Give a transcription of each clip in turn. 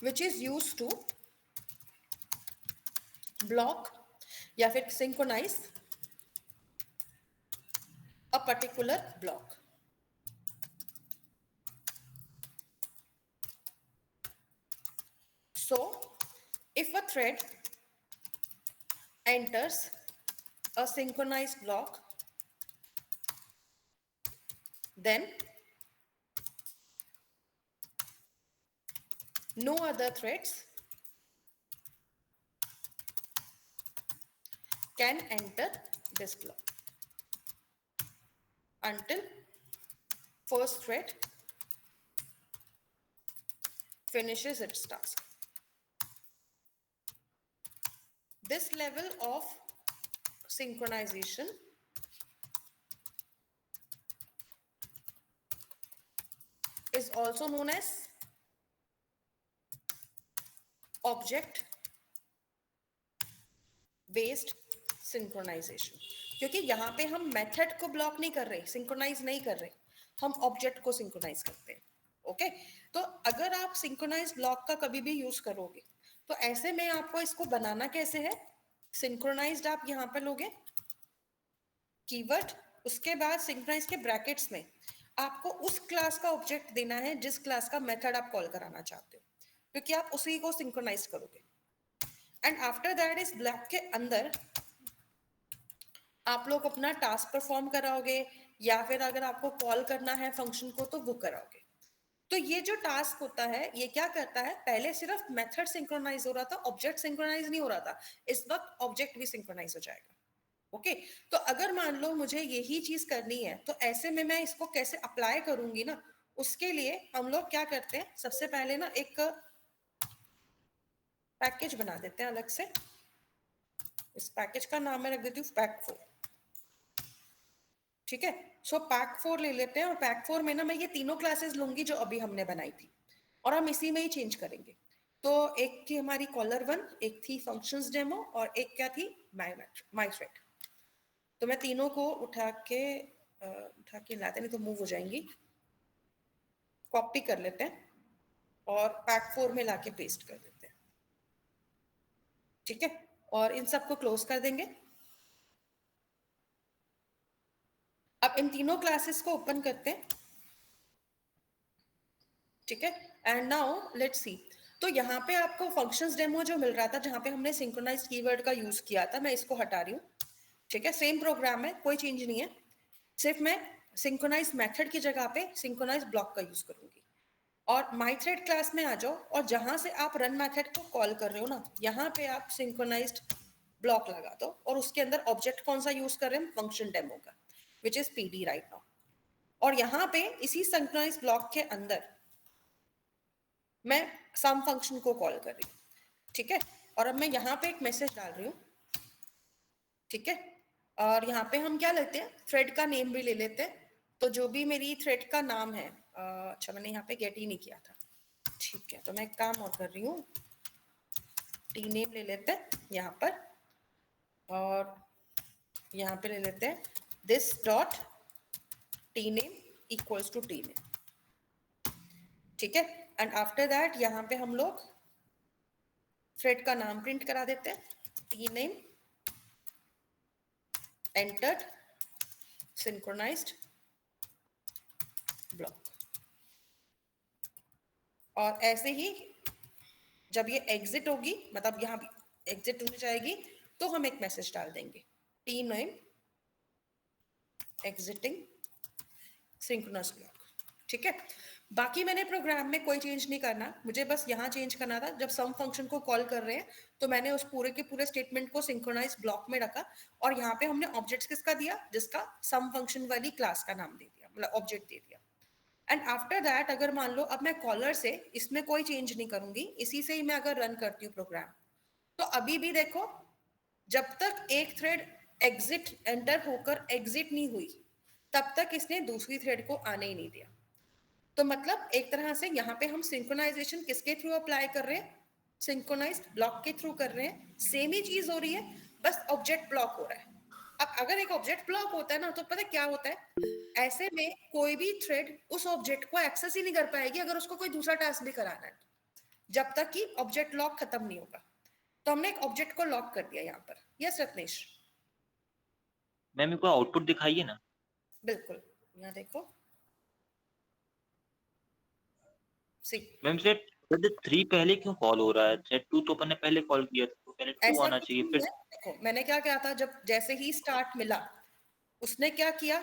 which is used to block या फिर synchronize a particular block. So if a thread enters a synchronized block, then no other threads can enter this block until first thread finishes its task. This level of synchronization is also known as object based synchronization, क्योंकि यहाँ पे हम method को block नहीं कर रहे, synchronise नहीं कर रहे, हम ऑब्जेक्ट को सिंक्रोनाइज करते हैं. ओके तो अगर आप सिंक्रोनाइज ब्लॉक का कभी भी यूज करोगे तो ऐसे में आपको इसको बनाना कैसे है, सिंक्रोनाइज्ड आप यहाँ पे लोगे कीवर्ड, उसके बाद सिंक्रोनाइज के ब्रैकेट्स में आपको उस क्लास का ऑब्जेक्ट देना है जिस क्लास का मेथड आप कॉल कराना चाहते हो, क्योंकि आप उसी को सिंक्रोनाइज करोगे. एंड आफ्टर दैट इस ब्लॉक के अंदर आप लोग अपना टास्क परफॉर्म कराओगे या फिर अगर आपको कॉल करना है फंक्शन को तो वो कराओगे. तो ये जो टास्क होता है ये क्या करता है, पहले सिर्फ मेथड सिंक्रोनाइज हो रहा था, ऑब्जेक्ट सिंक्रोनाइज नहीं हो रहा था, इस वक्त ऑब्जेक्ट भी सिंक्रोनाइज हो जाएगा. ओके तो अगर मान लो मुझे यही चीज करनी है तो ऐसे में मैं इसको कैसे अप्लाई करूंगी ना, उसके लिए हम लोग क्या करते हैं, सबसे पहले ना एक पैकेज बना देते हैं अलग से. इस पैकेज का नाम मैं रख देती हूँ pack4. ठीक है, सो pack4 ले लेते हैं और pack4 में ना मैं ये तीनों क्लासेस लूंगी जो अभी हमने बनाई थी और हम इसी में ही चेंज करेंगे. तो एक थी हमारी caller1, एक थी functions demo और एक क्या थी my thread. तो मैं तीनों को उठा के लाते, नहीं तो मूव हो जाएंगी, कॉपी कर लेते हैं और pack4 में लाके पेस्ट कर देते हैं. ठीक है, और इन सबको क्लोज कर देंगे. अब इन तीनों क्लासेस को ओपन करते हैं. ठीक है, एंड नाउ लेट्स सी. तो यहाँ पे आपको फंक्शंस डेमो जो मिल रहा था जहाँ पे हमने सिंक्रोनाइज कीवर्ड का यूज किया था, मैं इसको हटा रही हूँ. ठीक है, सेम प्रोग्राम है, कोई चेंज नहीं है, सिर्फ मैं सिंक्रोनाइज मेथड की जगह पे सिंक्रोनाइज ब्लॉक का यूज करूंगी. और माई थ्रेड क्लास में आ जाओ और जहां से आप रन मेथड को कॉल कर रहे हो ना, यहाँ पे आप सिंक्रोनाइज्ड ब्लॉक लगा दो और उसके अंदर ऑब्जेक्ट कौन सा यूज कर रहे हैं, फंक्शन डेमो का, which is PD right now. और यहाँ पे इसी सिंक्रोनाइज ब्लॉक के अंदर मैं सम फंक्शन को कॉल कर रही हूँ. ठीक है, और अब मैं यहाँ पे एक मैसेज डाल रही हूँ. ठीक है, और यहाँ पे हम क्या लेते हैं, थ्रेड का नेम भी ले लेते हैं. तो जो भी मेरी थ्रेड का नाम है, अच्छा मैंने यहाँ पे गेट ही नहीं किया था. ठीक है, तो मैं एक काम और कर रही हूँ, टी नेम ले लेते हैं यहाँ पर और यहाँ पे ले लेते हैं this dot T name equals to T name. ठीक है, एंड आफ्टर दैट यहाँ पे हम लोग थ्रेड का नाम प्रिंट करा देते हैं, T name entered synchronized block. और ऐसे ही जब ये एग्जिट होगी, मतलब यहाँ एग्जिट होने जाएगी, तो हम एक मैसेज डाल देंगे, T name exiting synchronous block. ठीक है, बाकी मैंने प्रोग्राम में कोई चेंज नहीं करना, मुझे बस यहाँ चेंज करना था. जब सम फंक्शन को कॉल कर रहे हैं तो मैंने उस पूरे के पूरे स्टेटमेंट को सिंक्रोनाइज ब्लॉक में रखा और यहाँ पे हमने ऑब्जेक्ट किसका दिया, जिसका सम फंक्शन वाली क्लास का नाम दे दिया, मतलब ऑब्जेक्ट दे दिया. एंड आफ्टर दैट अगर मान लो अब मैं कॉलर से इसमें कोई चेंज नहीं करूंगी, इसी से ही मैं अगर रन करती हूँ प्रोग्राम, तो अभी भी देखो जब तक एक थ्रेड एग्जिट एंटर होकर एग्जिट नहीं हुई तब तक इसने दूसरी थ्रेड को आने ही नहीं दिया. तो मतलब एक तरह से यहाँ पे हम सिंक्रोनाइजेशन किसके थ्रू अप्लाई कर रहे हैं, सिंक्रोनाइज्ड ब्लॉक के थ्रू कर रहे हैं. सेम ही चीज हो रही है, बस ऑब्जेक्ट ब्लॉक हो रहा है. अब अगर एक ऑब्जेक्ट ब्लॉक होता है ना, तो पता है क्या होता है, ऐसे में कोई भी थ्रेड उस ऑब्जेक्ट को एक्सेस ही नहीं कर पाएगी अगर उसको कोई दूसरा टास्क भी कराना है. जब तक कि ऑब्जेक्ट लॉक खत्म नहीं होगा। तो हमने एक ऑब्जेक्ट को लॉक कर दिया यहाँ पर। यस रत्नेश? मैम मेरे को आउटपुट दिखाइए ना। बिल्कुल, यहाँ देखो, सी मैम सेट 3 पहले क्यों कॉल हो रहा है? सेट 2 तो अपन ने पहले कॉल किया था, तो पहले 2 ऐसा आना कुछ चाहिए नहीं फिर। है। देखो मैंने क्या किया था, जब जैसे ही स्टार्ट मिला उसने क्या किया,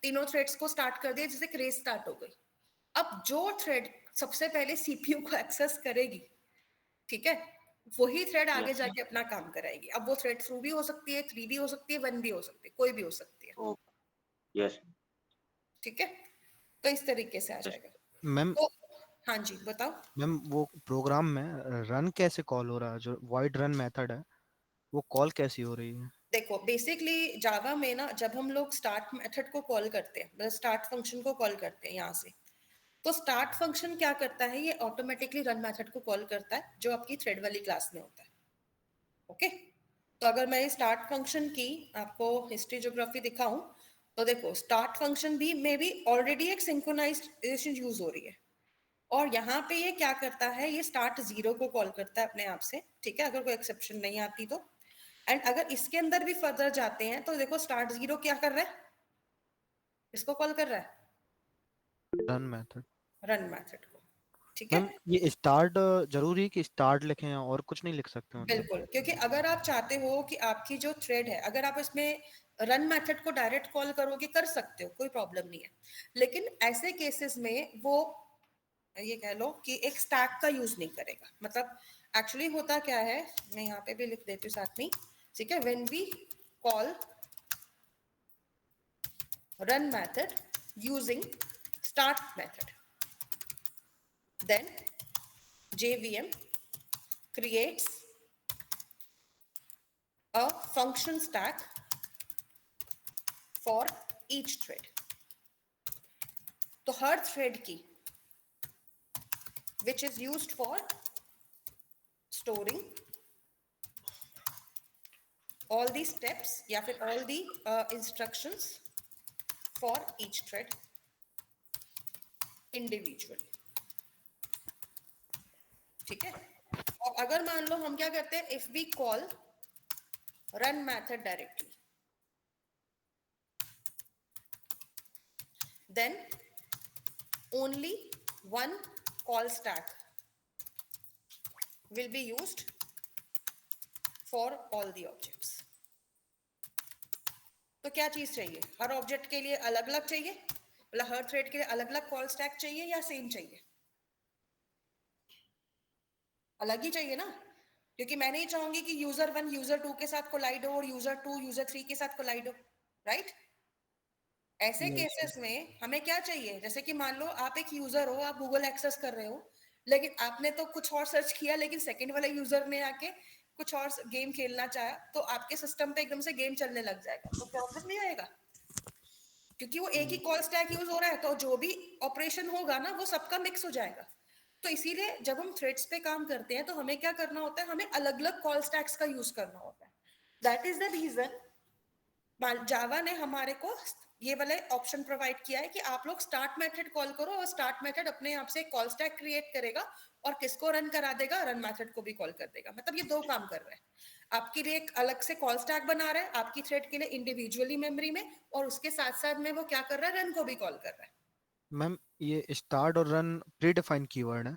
तीनों थ्रेड्स को स्टार्ट कर दिया, जैसे एक रेस स्टार्ट हो गई। अब जो थ्रेड सबसे पहले सीपीयू को एक्सेस करेगी, ठीक है, वही थ्रेड आगे यस जाके अपना काम कराएगी। अब वो थ्रेड थ्रू भी हो सकती है, 3 भी हो सकती है, 1 भी हो सकती है, कोई भी हो सकती है। मैम। यस। ठीक है, तो इस तरीके से आ जाएगा। मैम तो हाँ जी बताओ। मैम वो प्रोग्राम में रन कैसे कॉल हो रहा है? जो वॉइड रन मेथड है वो कॉल कैसी हो रही है? देखो बेसिकली जावा में ना, जब हम लोग स्टार्ट मेथड को कॉल करते हैं, मतलब स्टार्ट फंक्शन को कॉल करते हैं यहाँ से, तो स्टार्ट फंक्शन क्या करता है, ये ऑटोमेटिकली रन मेथड को कॉल करता है जो आपकी थ्रेड वाली क्लास में होता है। ओके, तो अगर मैं स्टार्ट फंक्शन की आपको हिस्ट्री ज्योग्राफी दिखाऊं, तो देखो स्टार्ट फंक्शन भी में भी ऑलरेडी एक सिंक्रोनाइजेशन यूज हो रही है। और यहाँ पे ये क्या करता है, ये स्टार्ट 0 को कॉल करता है अपने आप से, ठीक है, अगर कोई एक्सेप्शन नहीं आती तो। एंड अगर इसके अंदर भी फर्दर जाते हैं तो देखो स्टार्ट 0 क्या कर रहा है, इसको कॉल कर रहा है, रन मेथड। रन मेथड को। ठीक है, मैम ये स्टार्ट जरूरी है कि स्टार्ट लिखें और कुछ नहीं लिख सकते मतलब? बिल्कुल, क्योंकि अगर आप चाहते हो कि आपकी जो थ्रेड है, अगर आप इसमें रन मेथड को डायरेक्ट कॉल करोगे, कर सकते हो, कोई प्रॉब्लम नहीं है। लेकिन ऐसे केसेस में वो, ये कह लो कि एक स्टैक का यूज नहीं करेगा। मतलब एक्चुअली होता क्या है, मैं यहाँ पे भी लिख देती हूँ साथ में, ठीक है, when we call run method using start method, then JVM creates a function stack for each thread। तो हर थ्रेड की which is used for storing all the steps या फिर all the instructions for each thread individually। ठीक है, और अगर मान लो हम क्या करते हैं, if we call run method directly, then only one call stack will be used for all the objects। तो क्या चीज चाहिए, हर ऑब्जेक्ट के लिए अलग अलग चाहिए, मतलब हर थ्रेड के लिए अलग अलग कॉल स्टैक चाहिए या सेम चाहिए? अलग ही चाहिए ना, क्योंकि मैं नहीं चाहूंगी कि यूजर 1 यूजर 2 के साथ कोलाइड हो और यूजर 2 यूजर 3 के साथ कोलाइड हो, राइट? ऐसे केसेस में हमें क्या चाहिए, जैसे कि मान लो आप एक यूजर हो, आप गूगल एक्सेस कर रहे हो, लेकिन आपने तो कुछ और सर्च किया, लेकिन सेकंड वाले यूजर ने आके कुछ और गेम खेलना चाहा, तो आपके सिस्टम पे एकदम से गेम चलने लग जाएगा, तो प्रॉब्लम नहीं आएगा, क्योंकि वो एक ही कॉल स्टैक यूज हो रहा है, तो जो भी ऑपरेशन होगा ना वो सबका मिक्स हो जाएगा। तो इसीलिए जब हम थ्रेड्स पे काम करते हैं तो हमें क्या करना होता है, हमें अलग अलग कॉल स्टैक्स का यूज करना होता है। दैट इज द रीजन जावा ने हमारे को ये वाला ऑप्शन प्रोवाइड किया है कि आप लोग स्टार्ट मेथड कॉल करो और स्टार्ट मेथड अपने आप से कॉल स्टैक क्रिएट करेगा और किसको रन करा देगा, रन मेथड को भी कॉल कर देगा। मतलब ये दो काम कर रहा है, आपके लिए एक अलग से कॉल स्टैक बना रहा है आपकी थ्रेड के लिए इंडिविजुअली मेमोरी में, और उसके साथ साथ में वो क्या कर रहा है, रन को भी कॉल कर रहा है। मैम ये स्टार्ट और रन प्री डिफाइंड कीवर्ड है?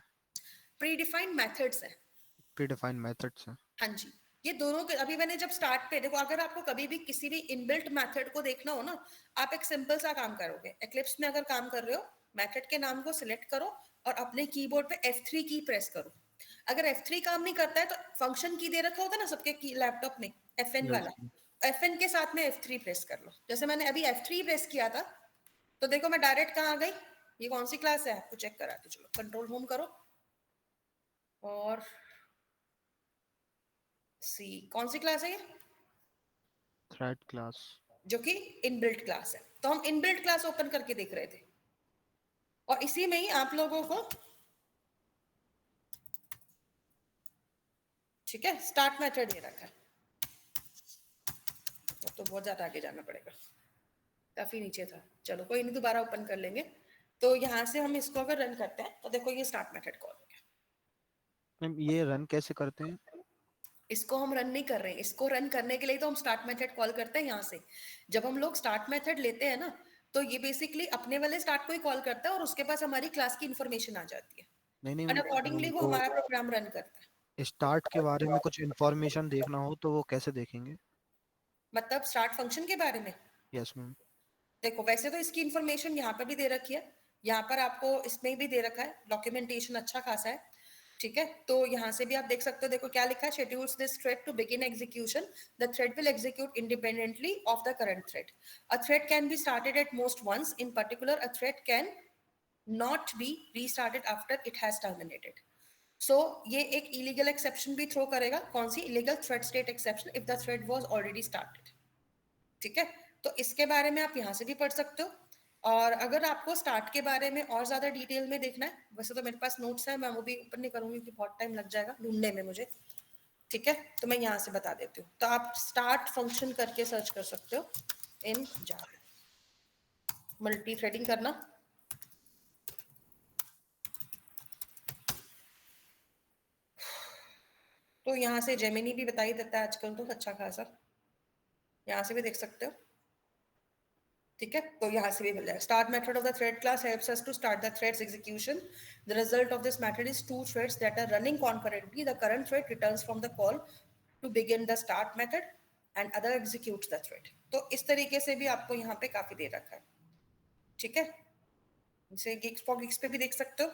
प्री डिफाइंड मेथड्स है। प्री डिफाइंड मेथड्स है। हाँ जी, ये दोनों के अभी मैंने जब स्टार्ट पे देखो, अगर आपको कभी भी किसी भी इनबिल्ट मेथड को देखना हो ना, आप एक सिंपल सा काम करोगे, एक्लिप्स में अगर काम कर रहे हो, मेथड के नाम को सिलेक्ट करो और अपने कीबोर्ड पे F3 की प्रेस करो। अगर F3 काम नहीं करता है तो फंक्शन की दे रखा होता है ना सबके की लैपटॉप में, FN यस। वाला, FN के साथ में F3 प्रेस कर लो। जैसे मैंने अभी F3 प्रेस किया था, तो देखो मैं डायरेक्ट कहाँ आ गई, ये कौन सी क्लास है आपको चेक करा दो, चलो कंट्रोल होम करो और सी, कौन सी क्लास है ये, थ्रेड क्लास। जो कि इनबिल्ट क्लास है। तो हम इनबिल्ट क्लास ओपन करके देख रहे थे, और इसी में ही आप लोगों को, ठीक है, स्टार्ट मेथड दे रखा है। तो बहुत ज्यादा आगे जाना पड़ेगा, काफी नीचे था, चलो कोई नहीं, दोबारा ओपन कर लेंगे। तो यहां से हम इसको अगर रन करते हैं तो देखो ये स्टार्ट मेथड कॉल हो गया। मैम ये रन कैसे करते हैं? इसको हम रन नहीं कर रहे हैं, इसको रन करने के लिए तो हम स्टार्ट मेथड कॉल करते हैं यहाँ से। जब हम लोग स्टार्ट मेथड लेते हैं ना, तो ये बेसिकली अपने वाले स्टार्ट को ही कॉल करता है और उसके पास हमारी क्लास की इंफॉर्मेशन आ जाती है, नहीं नहीं एंड मैम, अकॉर्डिंगली वो वो हमारा प्रोग्राम रन करता है। स्टार्ट के बारे में कुछ इन्फॉर्मेशन देखना हो तो वो कैसे देखेंगे? मतलब स्टार्ट फंक्शन के बारे में यस मैम। देखो, वैसे तो इसकी इंफॉर्मेशन यहाँ पर भी दे रखी है, यहाँ पर आपको इसमें भी दे रखा है, डॉक्यूमेंटेशन अच्छा खासा है, ठीक है। तो यहाँ से भी आप देख सकते हो, देखो क्या लिखा है, schedules this thread to begin execution, the thread will execute independently of the current thread, a thread can be started at most once, in particular a thread can not be restarted after it has terminated. So ये एक illegal exception भी throw करेगा, कौन सी, illegal thread state exception, if the thread was already started, ठीक है। तो इसके बारे में आप यहाँ से भी पढ़ सकते हो। और अगर आपको स्टार्ट के बारे में और ज्यादा डिटेल में देखना है, वैसे तो मेरे पास नोट्स है, मैं वो भी ऊपर नहीं करूंगी क्योंकि बहुत टाइम लग जाएगा ढूंढने में मुझे, ठीक है। तो मैं यहाँ से बता देती हूँ, तो आप स्टार्ट फंक्शन करके सर्च कर सकते हो इन जावा, मल्टी थ्रेडिंग करना, तो यहाँ से जेमिनी भी बता ही देता है आजकल तो अच्छा खासा, यहाँ से भी देख सकते हो, ठीक है। तो यहाँ से भी मिल जाएगा, start method of the thread class helps us to start the thread's execution, the result of this method is two threads that are running concurrently, the current thread returns from the call to begin the start method and other executes the thread. तो इस तरीके से भी आपको यहाँ पे काफी दे रखा है, ठीक है। इसे गिग्स फॉर गिग्स पे भी देख सकते हो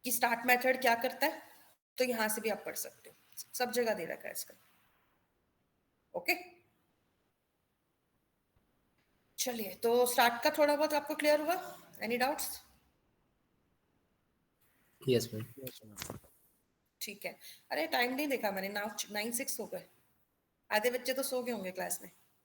कि स्टार्ट मेथड क्या करता है, तो यहाँ से भी आप पढ़ सकते हो, सब जगह दे रखा है इसका, ओके। चलिए, तो स्टार्ट का थोड़ा बहुत आपको क्लियर हुआ, any doubts? Yes ma'am. Yes ma'am. ठीक है। अरे टाइम नहीं देखा मैंने, 9:06 हो गए, आधे बच्चे तो सो गए होंगे क्लास में।